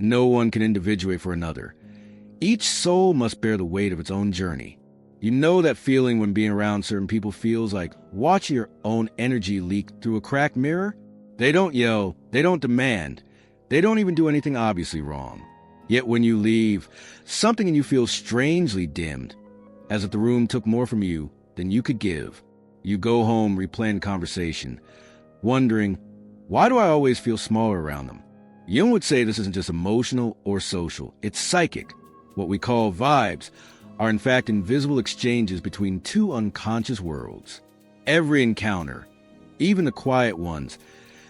No one can individuate for another. Each soul must bear the weight of its own journey. You know that feeling when being around certain people feels like watching your own energy leak through a cracked mirror? They don't yell, they don't demand, they don't even do anything obviously wrong. Yet when you leave, something in you feels strangely dimmed, as if the room took more from you than you could give. You go home replaying the conversation, wondering, why do I always feel smaller around them? Jung would say this isn't just emotional or social, it's psychic. What we call vibes are in fact invisible exchanges between two unconscious worlds. Every encounter, even the quiet ones,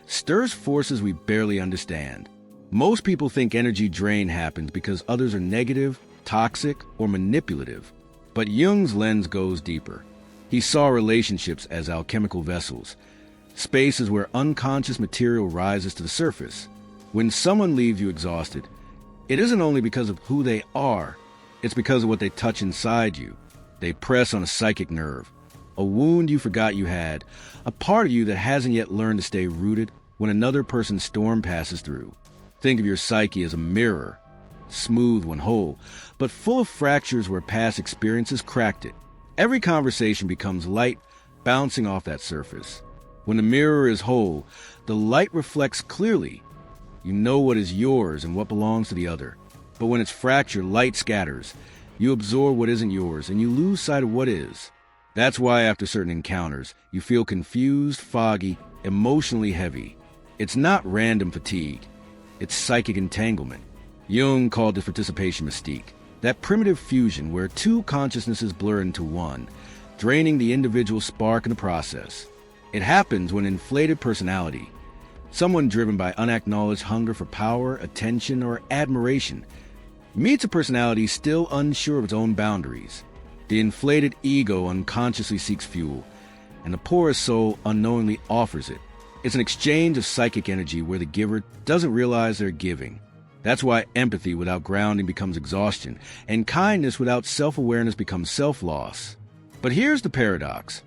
stirs forces we barely understand. Most people think energy drain happens because others are negative, toxic, or manipulative. But Jung's lens goes deeper. He saw relationships as alchemical vessels, spaces where unconscious material rises to the surface. When someone leaves you exhausted, it isn't only because of who they are, it's because of what they touch inside you. They press on a psychic nerve, a wound you forgot you had, a part of you that hasn't yet learned to stay rooted when another person's storm passes through. Think of your psyche as a mirror, smooth when whole, but full of fractures where past experiences cracked it. Every conversation becomes light bouncing off that surface. When the mirror is whole, the light reflects clearly. You know what is yours and what belongs to the other. But when it's fractured, light scatters. You absorb what isn't yours, and you lose sight of what is. That's why after certain encounters, you feel confused, foggy, emotionally heavy. It's not random fatigue. It's psychic entanglement. Jung called this participation mystique, that primitive fusion where two consciousnesses blur into one, draining the individual spark in the process. It happens when inflated personality, someone driven by unacknowledged hunger for power, attention, or admiration, meets a personality still unsure of its own boundaries. The inflated ego unconsciously seeks fuel, and the poorest soul unknowingly offers it. It's an exchange of psychic energy where the giver doesn't realize they're giving. That's why empathy without grounding becomes exhaustion, and kindness without self-awareness becomes self-loss. But here's the paradox.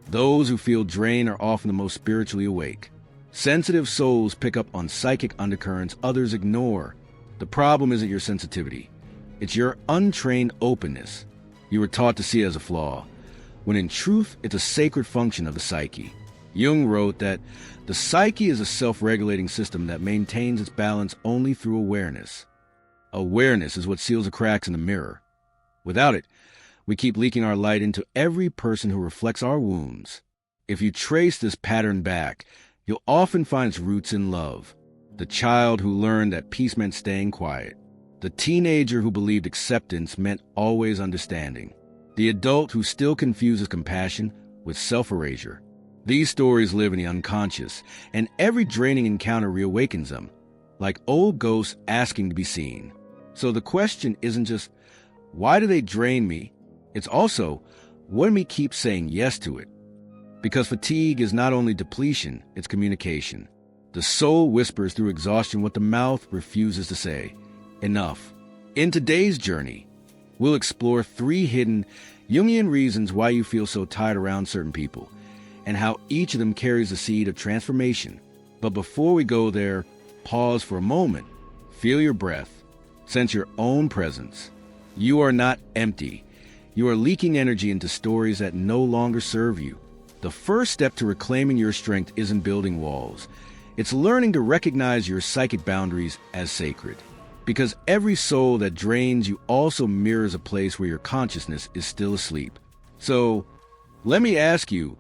Those who feel drained are often the most spiritually awake. Sensitive souls pick up on psychic undercurrents others ignore. The problem isn't your sensitivity. It's your untrained openness. You were taught to see it as a flaw, when in truth it's a sacred function of the psyche. Jung wrote that the psyche is a self-regulating system that maintains its balance only through awareness. Awareness is what seals the cracks in the mirror. Without it, we keep leaking our light into every person who reflects our wounds. If you trace this pattern back, you'll often find its roots in love. The child who learned that peace meant staying quiet. The teenager who believed acceptance meant always understanding. The adult who still confuses compassion with self-erasure. These stories live in the unconscious, and every draining encounter reawakens them, like old ghosts asking to be seen. So the question isn't just, why do they drain me? It's also, what do we keep saying yes to it? Because fatigue is not only depletion, it's communication. The soul whispers through exhaustion what the mouth refuses to say. Enough. In today's journey, we'll explore 3 hidden Jungian reasons why you feel so tired around certain people, and how each of them carries the seed of transformation. But before we go there, pause for a moment. Feel your breath. Sense your own presence. You are not empty. You are leaking energy into stories that no longer serve you. The first step to reclaiming your strength isn't building walls. It's learning to recognize your psychic boundaries as sacred. Because every soul that drains you also mirrors a place where your consciousness is still asleep. So, let me ask you,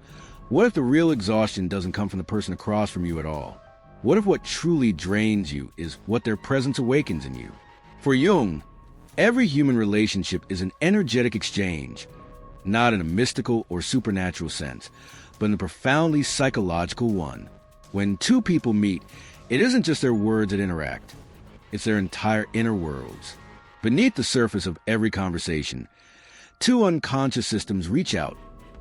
what if the real exhaustion doesn't come from the person across from you at all? What if what truly drains you is what their presence awakens in you? For Jung, every human relationship is an energetic exchange, not in a mystical or supernatural sense, but in a profoundly psychological one. When two people meet, it isn't just their words that interact. It's their entire inner worlds. Beneath the surface of every conversation, two unconscious systems reach out,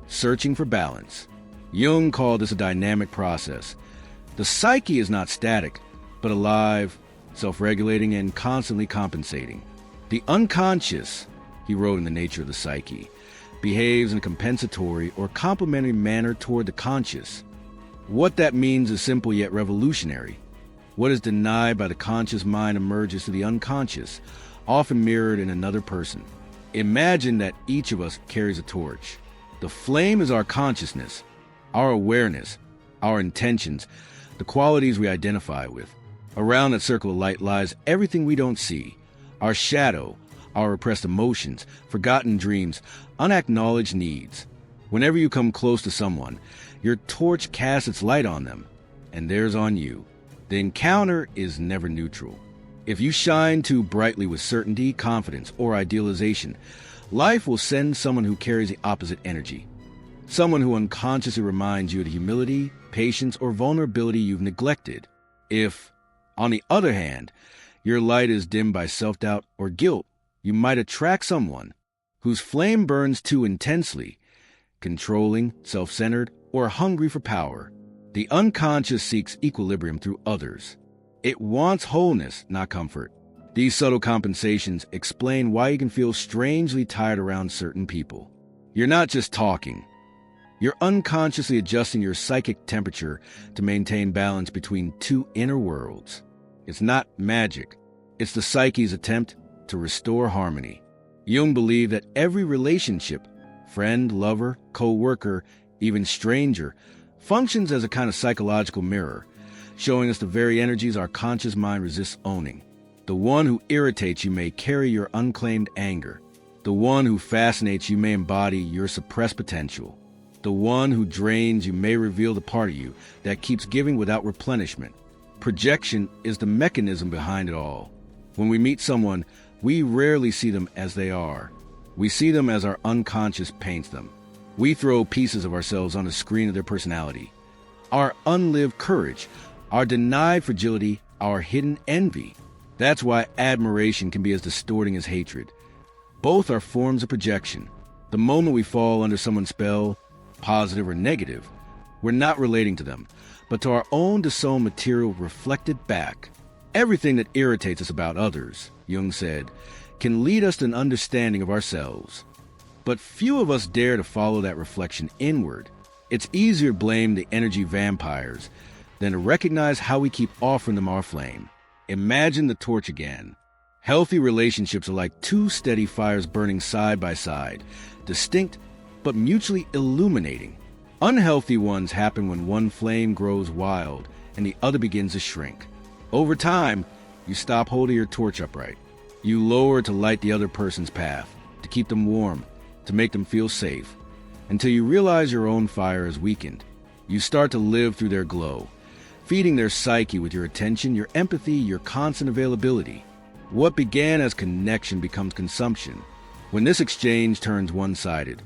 searching for balance. Jung called this a dynamic process. The psyche is not static, but alive, self-regulating, and constantly compensating. The unconscious, he wrote in The Nature of the Psyche, behaves in a compensatory or complementary manner toward the conscious. What that means is simple yet revolutionary. What is denied by the conscious mind emerges to the unconscious, often mirrored in another person. Imagine that each of us carries a torch. The flame is our consciousness, our awareness, our intentions, the qualities we identify with. Around that circle of light lies everything we don't see: our shadow, our repressed emotions, forgotten dreams, unacknowledged needs. Whenever you come close to someone, your torch casts its light on them, and theirs on you. The encounter is never neutral. If you shine too brightly with certainty, confidence, or idealization, life will send someone who carries the opposite energy. Someone who unconsciously reminds you of the humility, patience, or vulnerability you've neglected. If, on the other hand, your light is dimmed by self-doubt or guilt, you might attract someone whose flame burns too intensely, controlling, self-centered, or hungry for power. The unconscious seeks equilibrium through others. It wants wholeness, not comfort. These subtle compensations explain why you can feel strangely tired around certain people. You're not just talking. You're unconsciously adjusting your psychic temperature to maintain balance between two inner worlds. It's not magic. It's the psyche's attempt to restore harmony. Jung believed that every relationship, friend, lover, co-worker, even stranger, functions as a kind of psychological mirror, showing us the very energies our conscious mind resists owning. The one who irritates you may carry your unclaimed anger. The one who fascinates you may embody your suppressed potential. The one who drains you may reveal the part of you that keeps giving without replenishment. Projection is the mechanism behind it all. When we meet someone, we rarely see them as they are. We see them as our unconscious paints them. We throw pieces of ourselves on the screen of their personality. Our unlived courage, our denied fragility, our hidden envy. That's why admiration can be as distorting as hatred. Both are forms of projection. The moment we fall under someone's spell, positive or negative, we're not relating to them, but to our own disowned material reflected back. Everything that irritates us about others, Jung said, can lead us to an understanding of ourselves. But few of us dare to follow that reflection inward. It's easier to blame the energy vampires than to recognize how we keep offering them our flame. Imagine the torch again. Healthy relationships are like two steady fires burning side by side, distinct but mutually illuminating. Unhealthy ones happen when one flame grows wild and the other begins to shrink. Over time, you stop holding your torch upright. You lower it to light the other person's path, to keep them warm, to make them feel safe. Until you realize your own fire is weakened. You start to live through their glow, feeding their psyche with your attention, your empathy, your constant availability. What began as connection becomes consumption. When this exchange turns one-sided,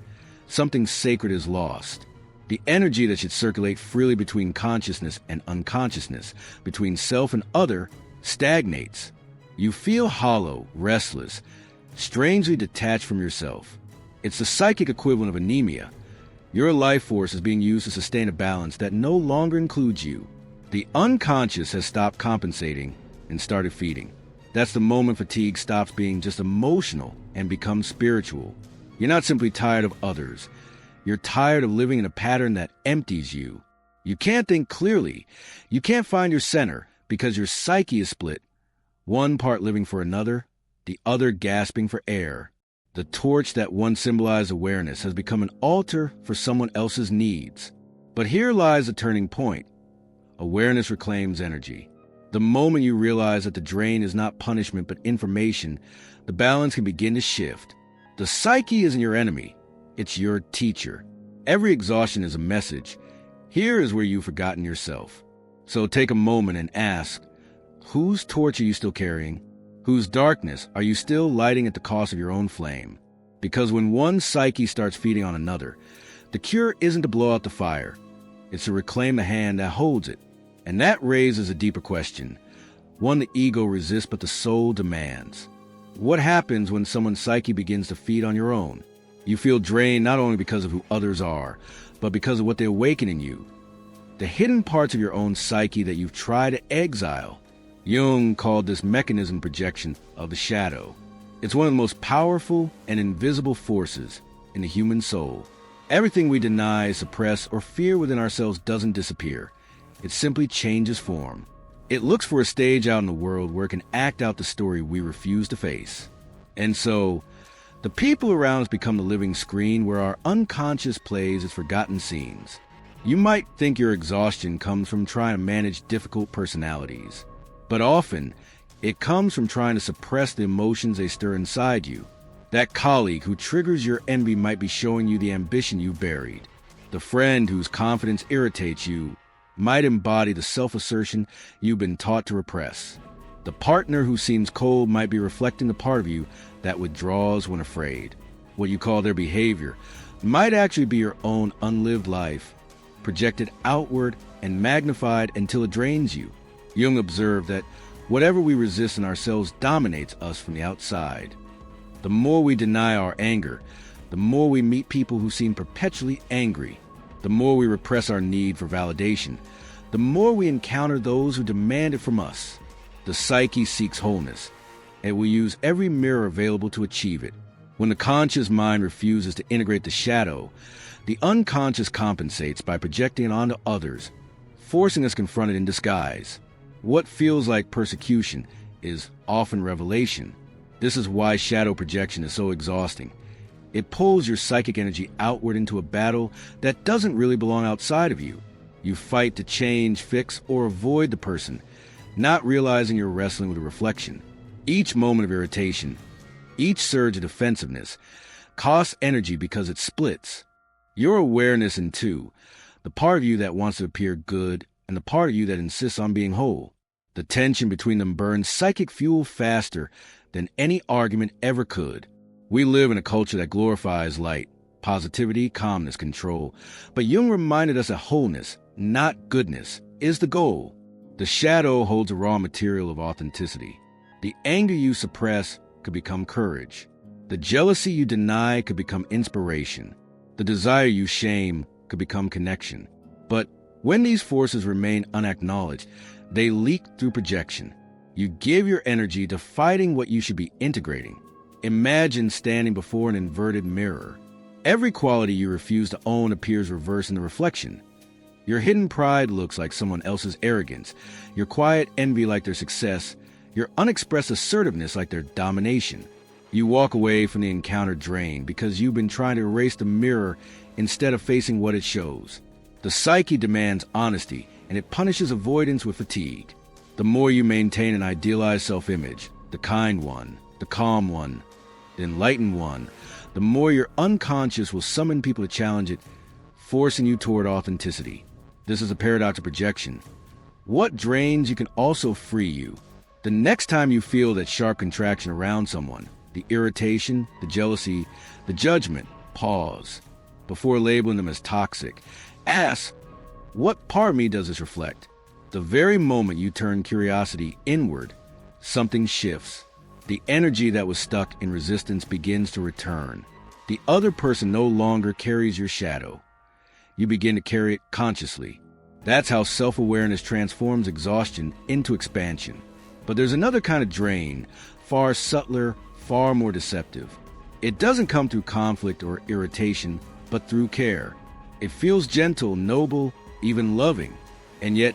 something sacred is lost. The energy that should circulate freely between consciousness and unconsciousness, between self and other, stagnates. You feel hollow, restless, strangely detached from yourself. It's the psychic equivalent of anemia. Your life force is being used to sustain a balance that no longer includes you. The unconscious has stopped compensating and started feeding. That's the moment fatigue stops being just emotional and becomes spiritual. You're not simply tired of others. You're tired of living in a pattern that empties you. You can't think clearly. You can't find your center because your psyche is split. One part living for another, the other gasping for air. The torch that once symbolized awareness has become an altar for someone else's needs. But here lies the turning point. Awareness reclaims energy. The moment you realize that the drain is not punishment but information, the balance can begin to shift. The psyche isn't your enemy. It's your teacher. Every exhaustion is a message. Here is where you've forgotten yourself. So take a moment and ask, whose torch are you still carrying? Whose darkness are you still lighting at the cost of your own flame? Because when one psyche starts feeding on another, the cure isn't to blow out the fire. It's to reclaim the hand that holds it. And that raises a deeper question, one the ego resists but the soul demands. What happens when someone's psyche begins to feed on your own? You feel drained not only because of who others are, but because of what they awaken in you. The hidden parts of your own psyche that you've tried to exile. Jung called this mechanism projection of the shadow. It's one of the most powerful and invisible forces in the human soul. Everything we deny, suppress, or fear within ourselves doesn't disappear. It simply changes form. It looks for a stage out in the world where it can act out the story we refuse to face. And so, the people around us become the living screen where our unconscious plays its forgotten scenes. You might think your exhaustion comes from trying to manage difficult personalities, but often it comes from trying to suppress the emotions they stir inside you. That colleague who triggers your envy might be showing you the ambition you've buried. The friend whose confidence irritates you might embody the self-assertion you've been taught to repress. The partner who seems cold might be reflecting the part of you that withdraws when afraid. What you call their behavior might actually be your own unlived life, projected outward and magnified until it drains you. Jung observed that whatever we resist in ourselves dominates us from the outside. The more we deny our anger, the more we meet people who seem perpetually angry. The more we repress our need for validation, the more we encounter those who demand it from us. The psyche seeks wholeness, and will use every mirror available to achieve it. When the conscious mind refuses to integrate the shadow, the unconscious compensates by projecting it onto others, forcing us to confront it in disguise. What feels like persecution is often revelation. This is why shadow projection is so exhausting. It pulls your psychic energy outward into a battle that doesn't really belong outside of you. You fight to change, fix, or avoid the person, not realizing you're wrestling with a reflection. Each moment of irritation, each surge of defensiveness, costs energy because it splits your awareness in two, the part of you that wants to appear good and the part of you that insists on being whole. The tension between them burns psychic fuel faster than any argument ever could. We live in a culture that glorifies light, positivity, calmness, control. But Jung reminded us that wholeness, not goodness, is the goal. The shadow holds a raw material of authenticity. The anger you suppress could become courage. The jealousy you deny could become inspiration. The desire you shame could become connection. But when these forces remain unacknowledged, they leak through projection. You give your energy to fighting what you should be integrating. Imagine standing before an inverted mirror. Every quality you refuse to own appears reversed in the reflection. Your hidden pride looks like someone else's arrogance, your quiet envy like their success, your unexpressed assertiveness like their domination. You walk away from the encounter drained because you've been trying to erase the mirror instead of facing what it shows. The psyche demands honesty, and it punishes avoidance with fatigue. The more you maintain an idealized self-image, the kind one, the calm one, the enlightened one, the more your unconscious will summon people to challenge it, forcing you toward authenticity. This is a paradox of projection. What drains you can also free you. The next time you feel that sharp contraction around someone, the irritation, the jealousy, the judgment, pause. Before labeling them as toxic, ask, what part of me does this reflect? The very moment you turn curiosity inward, something shifts. The energy that was stuck in resistance begins to return. The other person no longer carries your shadow. You begin to carry it consciously. That's how self-awareness transforms exhaustion into expansion. But there's another kind of drain, far subtler, far more deceptive. It doesn't come through conflict or irritation, but through care. It feels gentle, noble, even loving, and yet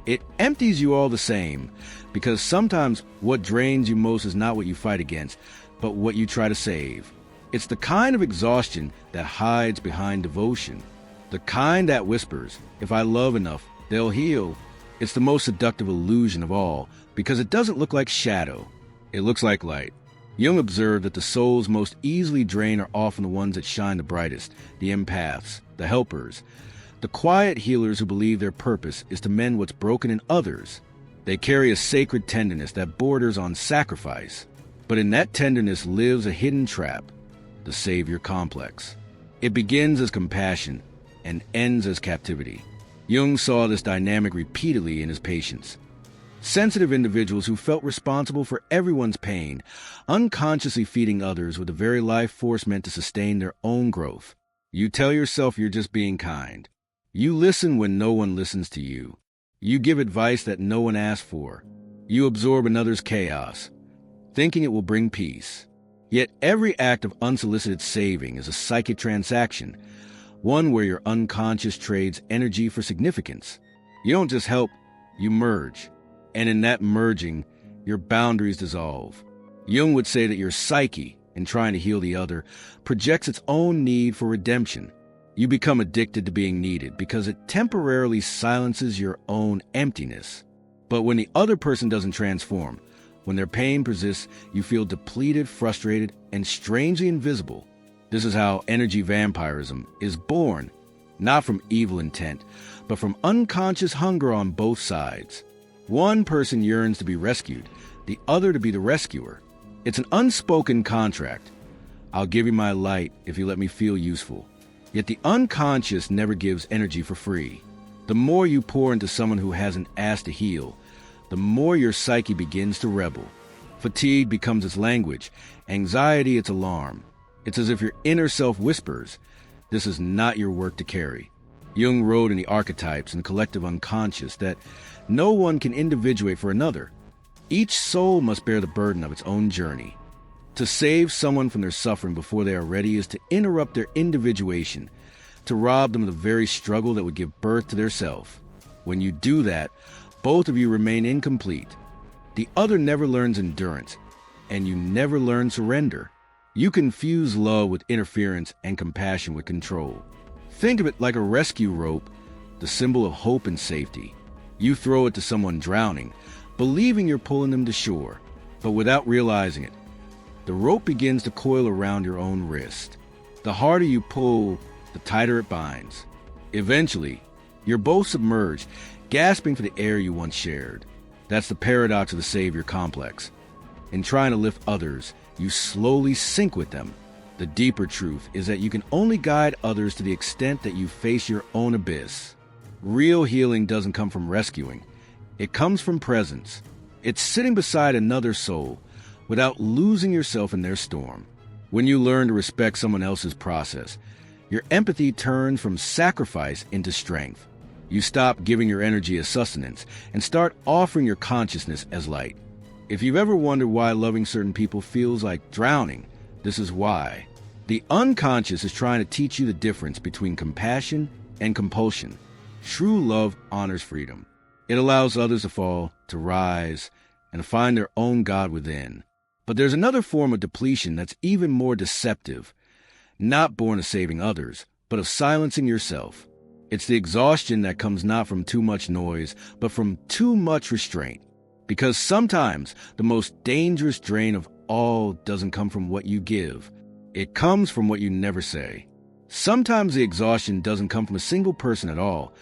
it empties you all the same, because sometimes what drains you most is not what you fight against, but what you try to save. It's the kind of exhaustion that hides behind devotion, the kind that whispers, if I love enough, they'll heal. It's the most seductive illusion of all, because it doesn't look like shadow. It looks like light. Jung observed that the souls most easily drained are often the ones that shine the brightest, the empaths, the helpers, the quiet healers who believe their purpose is to mend what's broken in others. They carry a sacred tenderness that borders on sacrifice. But in that tenderness lives a hidden trap, the savior complex. It begins as compassion and ends as captivity. Jung saw this dynamic repeatedly in his patients. Sensitive individuals who felt responsible for everyone's pain, unconsciously feeding others with the very life force meant to sustain their own growth. You tell yourself you're just being kind. You listen when no one listens to you. You give advice that no one asked for. You absorb another's chaos, thinking it will bring peace. Yet every act of unsolicited saving is a psychic transaction, one where your unconscious trades energy for significance. You don't just help, you merge. And in that merging, your boundaries dissolve. Jung would say that your psyche, in trying to heal the other, projects its own need for redemption. You become addicted to being needed because it temporarily silences your own emptiness. But when the other person doesn't transform, when their pain persists, you feel depleted, frustrated, and strangely invisible. This is how energy vampirism is born, not from evil intent, but from unconscious hunger on both sides. One person yearns to be rescued, the other to be the rescuer. It's an unspoken contract. I'll give you my light if you let me feel useful. Yet the unconscious never gives energy for free. The more you pour into someone who hasn't asked to heal, the more your psyche begins to rebel. Fatigue becomes its language, anxiety its alarm. It's as if your inner self whispers, "This is not your work to carry." Jung wrote in The Archetypes and the collective unconscious that no one can individuate for another. Each soul must bear the burden of its own journey. To save someone from their suffering before they are ready is to interrupt their individuation, to rob them of the very struggle that would give birth to their self. When you do that, both of you remain incomplete. The other never learns endurance, and you never learn surrender. You confuse love with interference and compassion with control. Think of it like a rescue rope, the symbol of hope and safety. You throw it to someone drowning, believing you're pulling them to shore, but without realizing it, the rope begins to coil around your own wrist. The harder you pull, the tighter it binds. Eventually, you're both submerged, gasping for the air you once shared. That's the paradox of the savior complex. In trying to lift others, you slowly sink with them. The deeper truth is that you can only guide others to the extent that you face your own abyss. Real healing doesn't come from rescuing. It comes from presence. It's sitting beside another soul without losing yourself in their storm. When you learn to respect someone else's process, your empathy turns from sacrifice into strength. You stop giving your energy as sustenance and start offering your consciousness as light. If you've ever wondered why loving certain people feels like drowning, this is why. The unconscious is trying to teach you the difference between compassion and compulsion. True love honors freedom. It allows others to fall, to rise, and to find their own God within. But there's another form of depletion that's even more deceptive, not born of saving others, but of silencing yourself. It's the exhaustion that comes not from too much noise, but from too much restraint. Because sometimes the most dangerous drain of all doesn't come from what you give. It comes from what you never say. Sometimes the exhaustion doesn't come from a single person at all.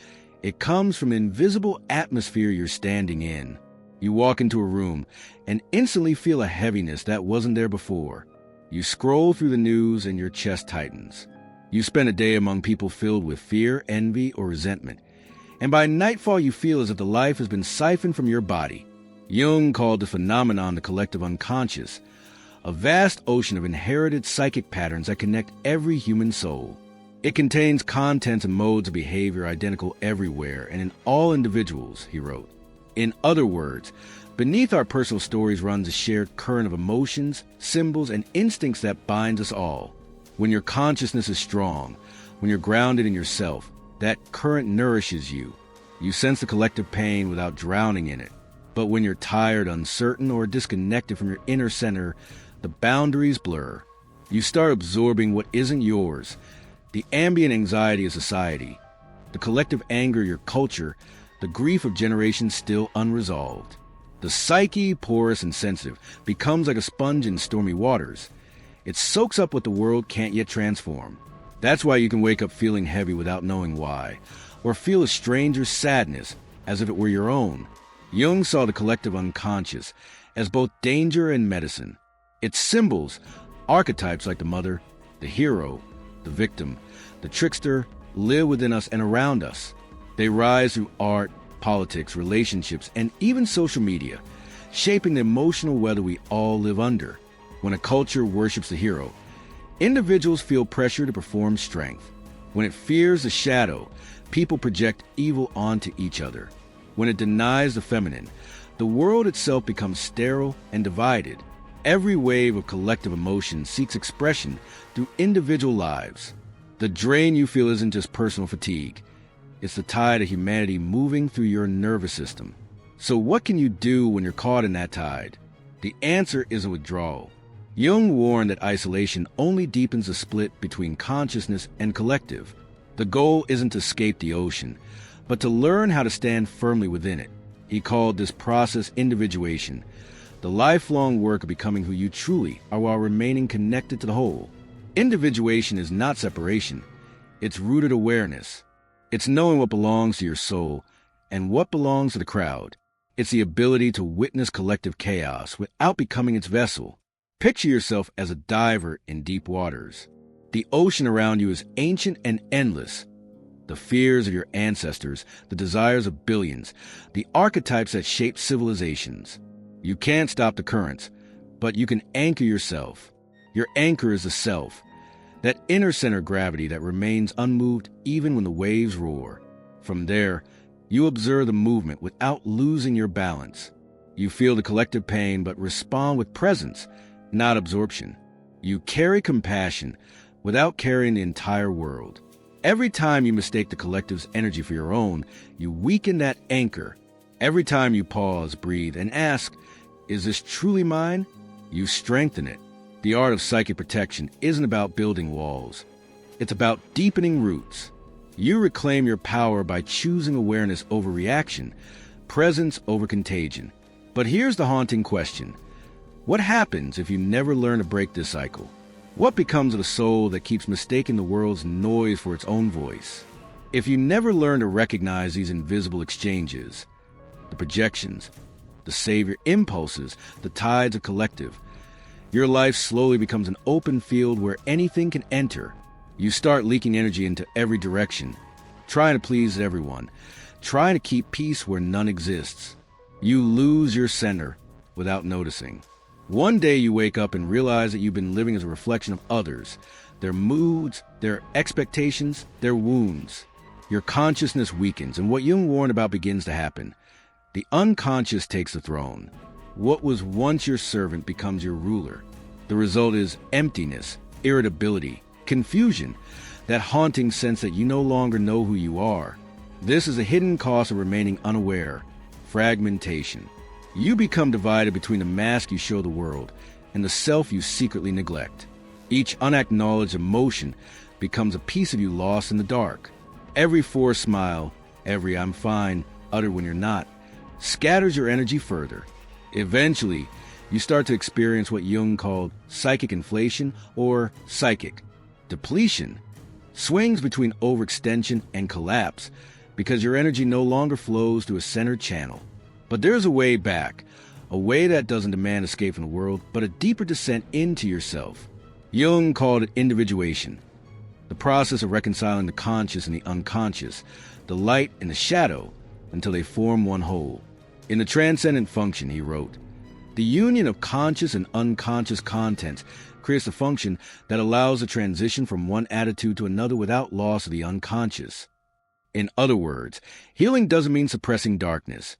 It comes from the invisible atmosphere you're standing in. You walk into a room and instantly feel a heaviness that wasn't there before. You scroll through the news and your chest tightens. You spend a day among people filled with fear, envy, or resentment. And by nightfall you feel as if the life has been siphoned from your body. Jung called the phenomenon the collective unconscious, a vast ocean of inherited psychic patterns that connect every human soul. It contains contents and modes of behavior identical everywhere and in all individuals, he wrote. In other words, beneath our personal stories runs a shared current of emotions, symbols, and instincts that binds us all. When your consciousness is strong, when you're grounded in yourself, that current nourishes you. You sense the collective pain without drowning in it. But when you're tired, uncertain, or disconnected from your inner center, the boundaries blur. You start absorbing what isn't yours, the ambient anxiety of society, the collective anger of your culture, the grief of generations still unresolved. The psyche, porous and sensitive, becomes like a sponge in stormy waters. It soaks up what the world can't yet transform. That's why you can wake up feeling heavy without knowing why, or feel a stranger's sadness as if it were your own. Jung saw the collective unconscious as both danger and medicine. Its symbols, archetypes like the mother, the hero, the victim, the trickster, live within us and around us. They rise through art, politics, relationships, and even social media, shaping the emotional weather we all live under. When a culture worships the hero, individuals feel pressure to perform strength. When it fears the shadow, people project evil onto each other. When it denies the feminine, the world itself becomes sterile and divided. Every wave of collective emotion seeks expression through individual lives. The drain you feel isn't just personal fatigue. It's the tide of humanity moving through your nervous system. So what can you do when you're caught in that tide? The answer is a withdrawal. Jung warned that isolation only deepens the split between consciousness and collective. The goal isn't to escape the ocean, but to learn how to stand firmly within it. He called this process individuation, the lifelong work of becoming who you truly are while remaining connected to the whole. Individuation is not separation. It's rooted awareness. It's knowing what belongs to your soul and what belongs to the crowd. It's the ability to witness collective chaos without becoming its vessel. Picture yourself as a diver in deep waters. The ocean around you is ancient and endless. The fears of your ancestors, the desires of billions, the archetypes that shaped civilizations. You can't stop the currents, but you can anchor yourself. Your anchor is the self, that inner center of gravity that remains unmoved even when the waves roar. From there, you observe the movement without losing your balance. You feel the collective pain but respond with presence, not absorption. You carry compassion without carrying the entire world. Every time you mistake the collective's energy for your own, you weaken that anchor. Every time you pause, breathe, and ask, "Is this truly mine?" you strengthen it. The art of psychic protection isn't about building walls. It's about deepening roots. You reclaim your power by choosing awareness over reaction, presence over contagion. But here's the haunting question. What happens if you never learn to break this cycle? What becomes of the soul that keeps mistaking the world's noise for its own voice? If you never learn to recognize these invisible exchanges, the projections, the savior impulses, the tides of collective, your life slowly becomes an open field where anything can enter. You start leaking energy into every direction, trying to please everyone, trying to keep peace where none exists. You lose your center without noticing. One day you wake up and realize that you've been living as a reflection of others, their moods, their expectations, their wounds. Your consciousness weakens, and what Jung warned about begins to happen. The unconscious takes the throne. What was once your servant becomes your ruler. The result is emptiness, irritability, confusion, that haunting sense that you no longer know who you are. This is a hidden cost of remaining unaware, fragmentation. You become divided between the mask you show the world and the self you secretly neglect. Each unacknowledged emotion becomes a piece of you lost in the dark. Every forced smile, every "I'm fine" uttered when you're not, scatters your energy further. Eventually, you start to experience what Jung called psychic inflation or psychic depletion. Swings between overextension and collapse because your energy no longer flows through a centered channel. But there's a way back, a way that doesn't demand escape from the world, but a deeper descent into yourself. Jung called it individuation, the process of reconciling the conscious and the unconscious, the light and the shadow, until they form one whole. In the Transcendent Function, he wrote, "The union of conscious and unconscious contents creates a function that allows the transition from one attitude to another without loss of the unconscious." In other words, healing doesn't mean suppressing darkness.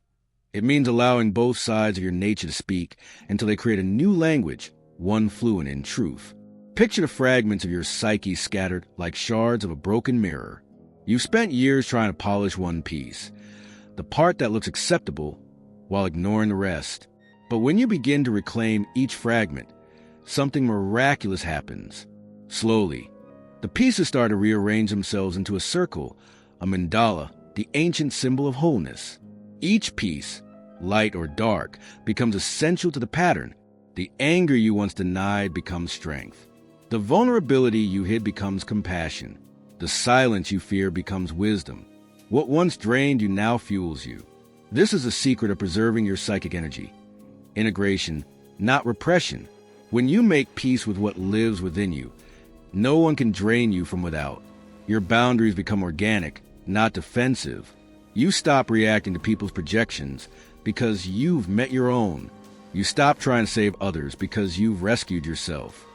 It means allowing both sides of your nature to speak until they create a new language, one fluent in truth. Picture the fragments of your psyche scattered like shards of a broken mirror. You've spent years trying to polish one piece, the part that looks acceptable, while ignoring the rest. But when you begin to reclaim each fragment, something miraculous happens. Slowly, the pieces start to rearrange themselves into a circle, a mandala, the ancient symbol of wholeness. Each piece, light or dark, becomes essential to the pattern. The anger you once denied becomes strength. The vulnerability you hid becomes compassion. The silence you fear becomes wisdom. What once drained you now fuels you. This is the secret of preserving your psychic energy. Integration, not repression. When you make peace with what lives within you, no one can drain you from without. Your boundaries become organic, not defensive. You stop reacting to people's projections because you've met your own. You stop trying to save others because you've rescued yourself.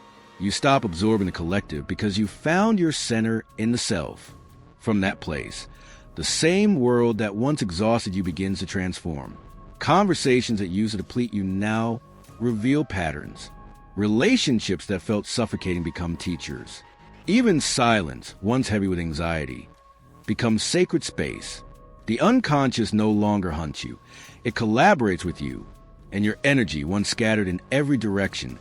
You stop absorbing the collective because you found your center in the self. From that place, the same world that once exhausted you begins to transform. Conversations that used to deplete you now reveal patterns. Relationships that felt suffocating become teachers. Even silence, once heavy with anxiety, becomes sacred space. The unconscious no longer hunts you. It collaborates with you, and your energy, once scattered in every direction,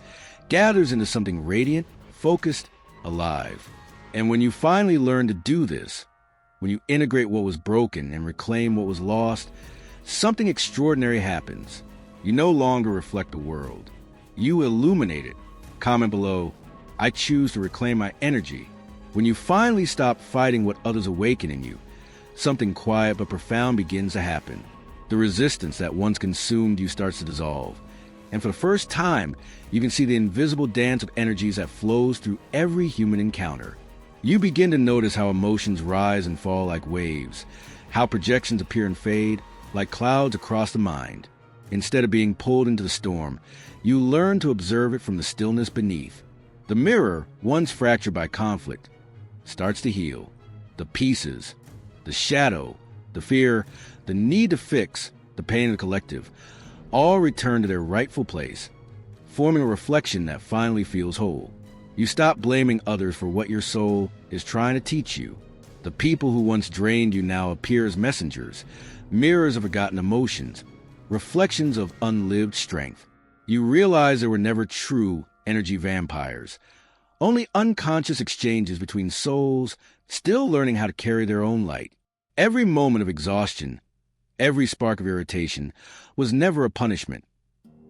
gathers into something radiant, focused, alive. And when you finally learn to do this, when you integrate what was broken and reclaim what was lost, something extraordinary happens. You no longer reflect the world. You illuminate it. Comment below, I choose to reclaim my energy. When you finally stop fighting what others awaken in you, something quiet but profound begins to happen. The resistance that once consumed you starts to dissolve. And for the first time, you can see the invisible dance of energies that flows through every human encounter. You begin to notice how emotions rise and fall like waves, how projections appear and fade like clouds across the mind. Instead of being pulled into the storm, you learn to observe it from the stillness beneath. The mirror, once fractured by conflict, starts to heal. The pieces, the shadow, the fear, the need to fix, the pain of the collective, all return to their rightful place, forming a reflection that finally feels whole. You stop blaming others for what your soul is trying to teach you. The people who once drained you now appear as messengers, mirrors of forgotten emotions, reflections of unlived strength. You realize there were never true energy vampires, only unconscious exchanges between souls still learning how to carry their own light. Every moment of exhaustion, every spark of irritation, was never a punishment.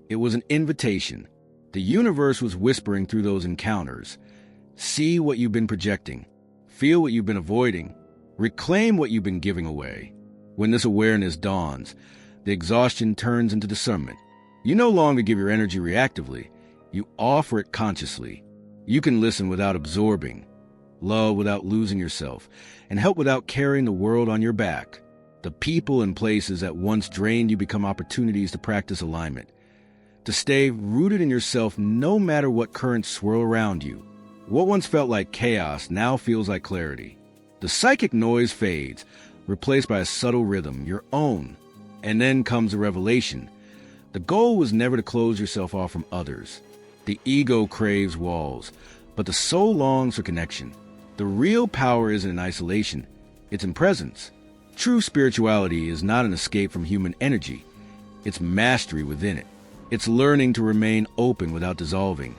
It was an invitation. The universe was whispering through those encounters. See what you've been projecting. Feel what you've been avoiding. Reclaim what you've been giving away. When this awareness dawns, the exhaustion turns into discernment. You no longer give your energy reactively. You offer it consciously. You can listen without absorbing, love without losing yourself, and help without carrying the world on your back. The people and places that once drained you become opportunities to practice alignment, to stay rooted in yourself no matter what currents swirl around you. What once felt like chaos now feels like clarity. The psychic noise fades, replaced by a subtle rhythm, your own. And then comes the revelation. The goal was never to close yourself off from others. The ego craves walls, but the soul longs for connection. The real power isn't in isolation, it's in presence. True spirituality is not an escape from human energy. It's mastery within it. It's learning to remain open without dissolving,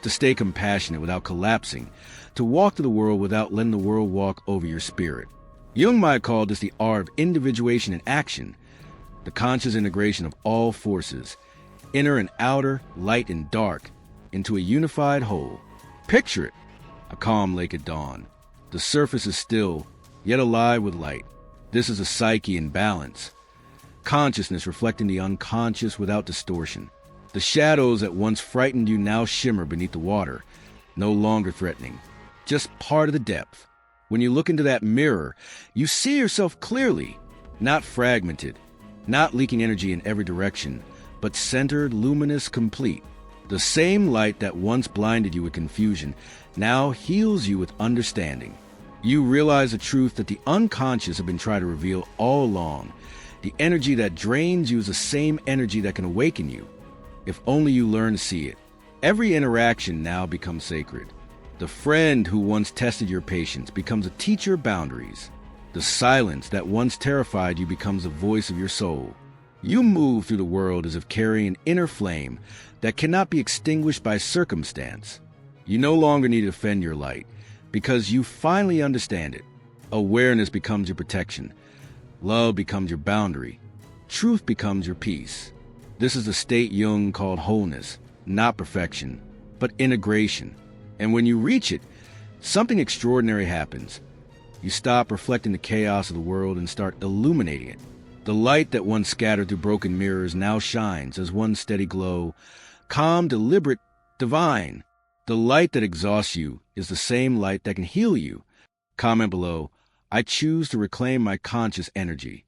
to stay compassionate without collapsing, to walk through the world without letting the world walk over your spirit. Jung might call this the art of individuation in action, the conscious integration of all forces, inner and outer, light and dark, into a unified whole. Picture it, a calm lake at dawn. The surface is still, yet alive with light. This is a psyche in balance. Consciousness reflecting the unconscious without distortion. The shadows that once frightened you now shimmer beneath the water, no longer threatening, just part of the depth. When you look into that mirror, you see yourself clearly, not fragmented, not leaking energy in every direction, but centered, luminous, complete. The same light that once blinded you with confusion now heals you with understanding. You realize the truth that the unconscious have been trying to reveal all along. The energy that drains you is the same energy that can awaken you, if only you learn to see it. Every interaction now becomes sacred. The friend who once tested your patience becomes a teacher of boundaries. The silence that once terrified you becomes the voice of your soul. You move through the world as if carrying an inner flame that cannot be extinguished by circumstance. You no longer need to defend your light, because you finally understand it. Awareness becomes your protection. Love becomes your boundary. Truth becomes your peace. This is the state Jung called wholeness, not perfection, but integration. And when you reach it, something extraordinary happens. You stop reflecting the chaos of the world and start illuminating it. The light that once scattered through broken mirrors now shines as one steady glow, calm, deliberate, divine. The light that exhausts you is the same light that can heal you. Comment below, I choose to reclaim my conscious energy.